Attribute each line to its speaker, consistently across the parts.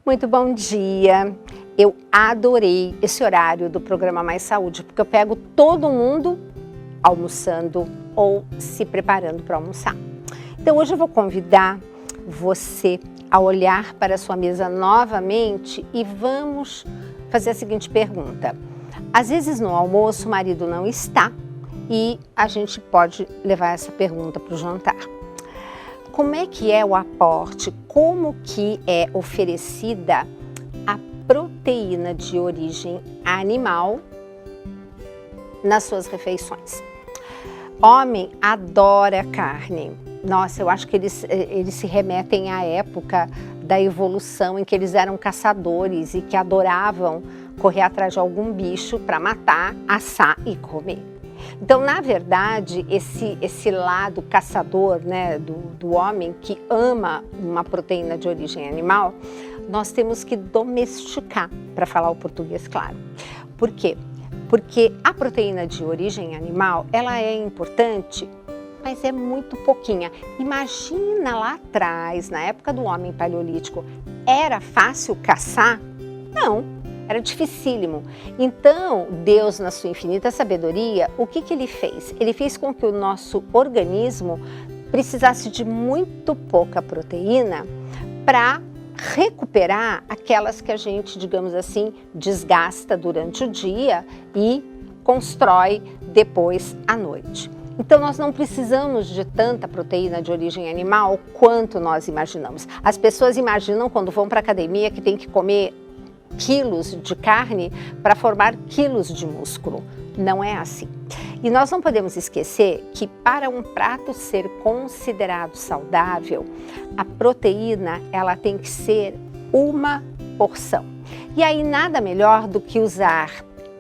Speaker 1: Muito bom dia. Eu adorei esse horário do programa Mais Saúde, porque eu pego todo mundo almoçando ou se preparando para almoçar. Então hoje eu vou convidar você a olhar para a sua mesa novamente e vamos fazer a seguinte pergunta. Às vezes no almoço o marido não está e a gente pode levar essa pergunta para o jantar. Como é que é o aporte, como que é oferecida a proteína de origem animal nas suas refeições? Homem adora carne. Nossa, eu acho que eles se remetem à época da evolução em que eles eram caçadores e que adoravam correr atrás de algum bicho para matar, assar e comer. Então, na verdade, esse lado caçador, né, do homem que ama uma proteína de origem animal, nós temos que domesticar, para falar o português claro. Por quê? Porque a proteína de origem animal, ela é importante, mas é muito pouquinha. Imagina lá atrás, na época do homem paleolítico, era fácil caçar? Não. Era dificílimo. Então, Deus, na sua infinita sabedoria, o que ele fez? Ele fez com que o nosso organismo precisasse de muito pouca proteína para recuperar aquelas que a gente, digamos assim, desgasta durante o dia e constrói depois à noite. Então, nós não precisamos de tanta proteína de origem animal quanto nós imaginamos. As pessoas imaginam, quando vão para a academia, que tem que comer quilos de carne para formar quilos de músculo. Não é assim. E nós não podemos esquecer que para um prato ser considerado saudável, a proteína ela tem que ser uma porção. E aí nada melhor do que usar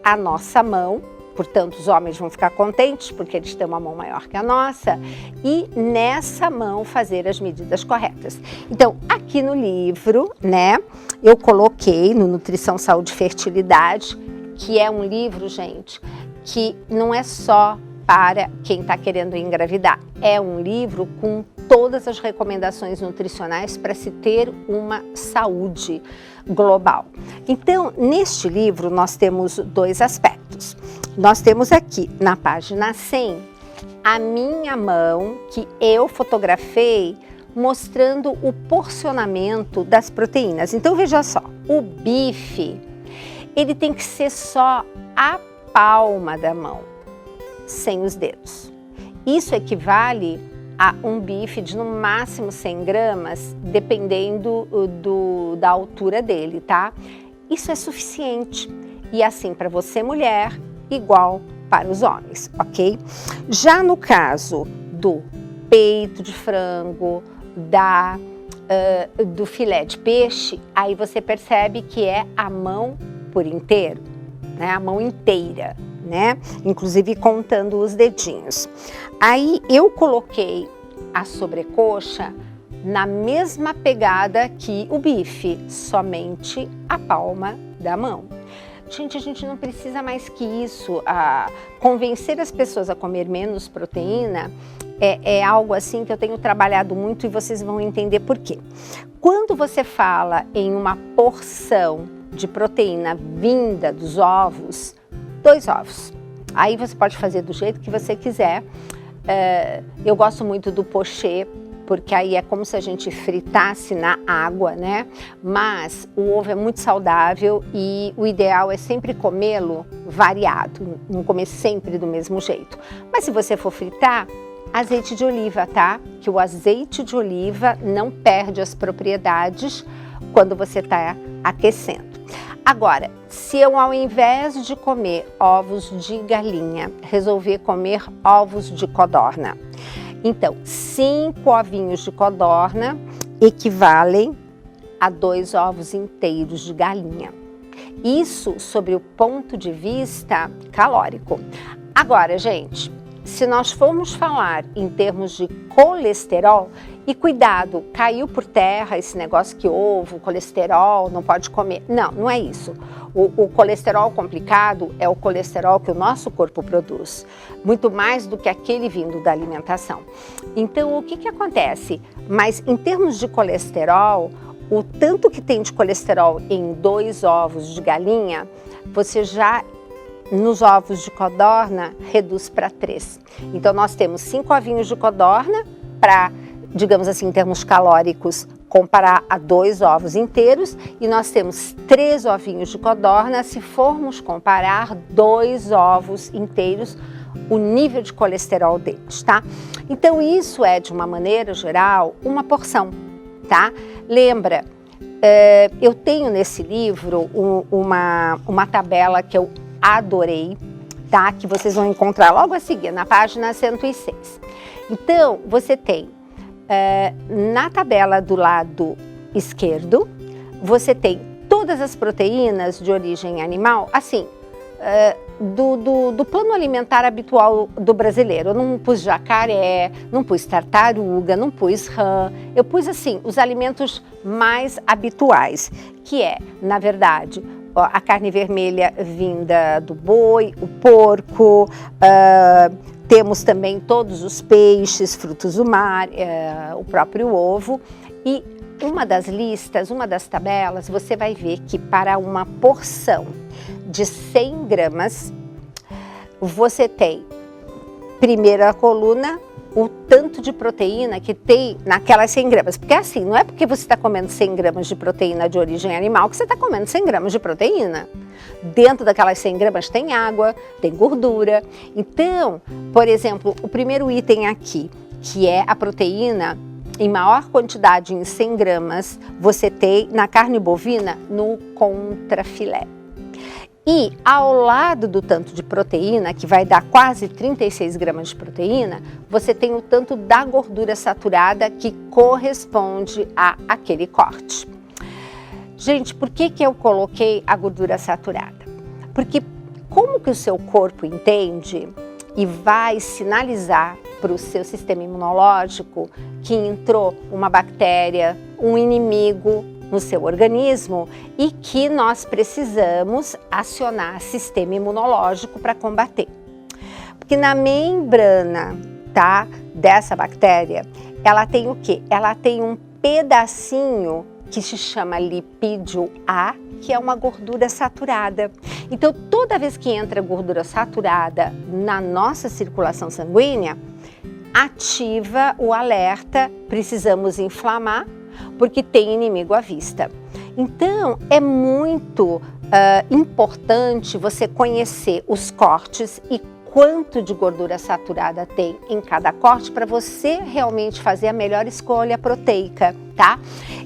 Speaker 1: a nossa mão. Portanto, os homens vão ficar contentes porque eles têm uma mão maior que a nossa e nessa mão fazer as medidas corretas. Então, aqui no livro, né, eu coloquei no Nutrição, Saúde e Fertilidade, que é um livro, gente, que não é só para quem está querendo engravidar. É um livro com todas as recomendações nutricionais para se ter uma saúde global. Então, neste livro, nós temos dois aspectos. Nós temos aqui, na página 100, a minha mão que eu fotografei mostrando o porcionamento das proteínas. Então, veja só, o bife, ele tem que ser só a palma da mão, sem os dedos. Isso equivale a um bife de no máximo 100 gramas, dependendo da altura dele, tá? Isso é suficiente. E assim, para você, mulher, igual para os homens, ok? Já no caso do peito de frango, do filé de peixe, aí você percebe que é a mão por inteiro, né? A mão inteira, né? Inclusive contando os dedinhos. Aí eu coloquei a sobrecoxa na mesma pegada que o bife, somente a palma da mão. Gente, a gente não precisa mais que isso. Convencer as pessoas a comer menos proteína é algo assim que eu tenho trabalhado muito e vocês vão entender por quê. Quando você fala em uma porção de proteína vinda dos ovos, 2 ovos. Aí você pode fazer do jeito que você quiser. Eu gosto muito do pochê, porque aí é como se a gente fritasse na água, né? Mas o ovo é muito saudável e o ideal é sempre comê-lo variado, não comer sempre do mesmo jeito. Mas se você for fritar, azeite de oliva, tá? Que o azeite de oliva não perde as propriedades quando você está aquecendo. Agora, se eu ao invés de comer ovos de galinha, resolver comer ovos de codorna, então 5 ovinhos de codorna equivalem a 2 ovos inteiros de galinha. Isso sobre o ponto de vista calórico. Agora, gente, se nós formos falar em termos de colesterol, e cuidado, caiu por terra esse negócio que ovo, colesterol, não pode comer. Não, não é isso. O colesterol complicado é o colesterol que o nosso corpo produz, muito mais do que aquele vindo da alimentação. Então, o que acontece? Mas em termos de colesterol, o tanto que tem de colesterol em 2 ovos de galinha, você já, nos ovos de codorna, reduz para 3. Então, nós temos 5 ovinhos de codorna para, digamos assim, em termos calóricos, comparar a 2 ovos inteiros, e nós temos 3 ovinhos de codorna se formos comparar 2 ovos inteiros, o nível de colesterol deles, tá? Então, isso é, de uma maneira geral, uma porção, tá? Lembra, eu tenho nesse livro uma tabela que eu adorei, tá? Que vocês vão encontrar logo a seguir, na página 106. Então, você tem, na tabela do lado esquerdo, você tem todas as proteínas de origem animal, assim, do plano alimentar habitual do brasileiro. Eu não pus jacaré, não pus tartaruga, não pus rã, eu pus assim, os alimentos mais habituais, que é, na verdade, a carne vermelha vinda do boi, o porco, temos também todos os peixes, frutos do mar, o próprio ovo. E uma das listas, uma das tabelas, você vai ver que para uma porção de 100 gramas, você tem, primeira coluna, o tanto de proteína que tem naquelas 100 gramas. Porque assim, não é porque você está comendo 100 gramas de proteína de origem animal que você está comendo 100 gramas de proteína. Dentro daquelas 100 gramas tem água, tem gordura. Então, por exemplo, o primeiro item aqui, que é a proteína em maior quantidade em 100 gramas, você tem na carne bovina no contrafilé. E ao lado do tanto de proteína, que vai dar quase 36 gramas de proteína, você tem o tanto da gordura saturada que corresponde a aquele corte. Gente, por que eu coloquei a gordura saturada? Porque como que o seu corpo entende e vai sinalizar para o seu sistema imunológico que entrou uma bactéria, um inimigo no seu organismo e que nós precisamos acionar sistema imunológico para combater? Porque na membrana, tá, dessa bactéria, ela tem o quê? Ela tem um pedacinho que se chama lipídio A, que é uma gordura saturada. Então, toda vez que entra gordura saturada na nossa circulação sanguínea, ativa o alerta, precisamos inflamar, porque tem inimigo à vista. Então, é muito importante você conhecer os cortes e quanto de gordura saturada tem em cada corte para você realmente fazer a melhor escolha proteica, tá?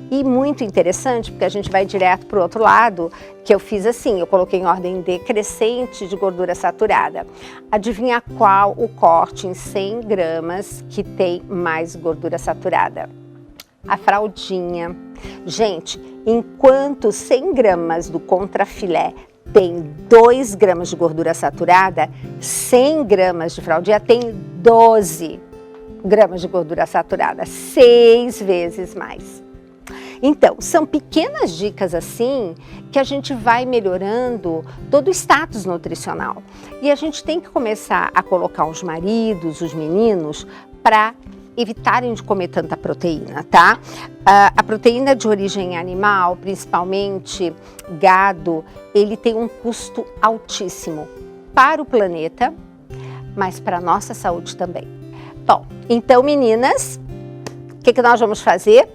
Speaker 1: E muito interessante, porque a gente vai direto para o outro lado, que eu fiz assim, eu coloquei em ordem decrescente de gordura saturada. Adivinha qual o corte em 100 gramas que tem mais gordura saturada? A fraldinha. Gente, enquanto 100 gramas do contrafilé tem 2 gramas de gordura saturada, 100 gramas de fraldinha tem 12 gramas de gordura saturada, 6 vezes mais. Então, são pequenas dicas assim que a gente vai melhorando todo o status nutricional. E a gente tem que começar a colocar os maridos, os meninos, para evitarem de comer tanta proteína, tá? A proteína de origem animal, principalmente gado, ele tem um custo altíssimo para o planeta, mas para a nossa saúde também. Bom, então meninas, o que nós vamos fazer?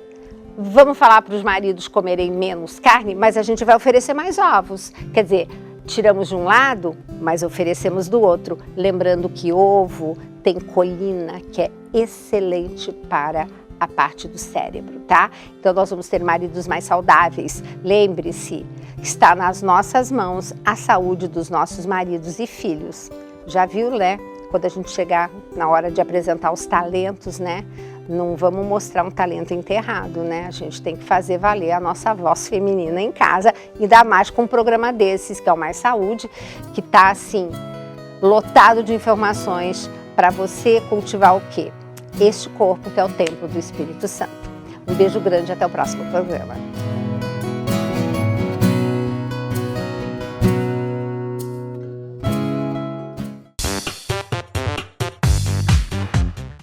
Speaker 1: Vamos falar para os maridos comerem menos carne, mas a gente vai oferecer mais ovos. Quer dizer, tiramos de um lado, mas oferecemos do outro. Lembrando que ovo tem colina, que é excelente para a parte do cérebro, tá? Então nós vamos ter maridos mais saudáveis. Lembre-se, está nas nossas mãos a saúde dos nossos maridos e filhos. Já viu, né? Quando a gente chegar na hora de apresentar os talentos, né? Não vamos mostrar um talento enterrado, né? A gente tem que fazer valer a nossa voz feminina em casa, ainda mais com um programa desses, que é o Mais Saúde, que tá assim, lotado de informações para você cultivar o quê? Este corpo que é o templo do Espírito Santo. Um beijo grande, até o próximo programa.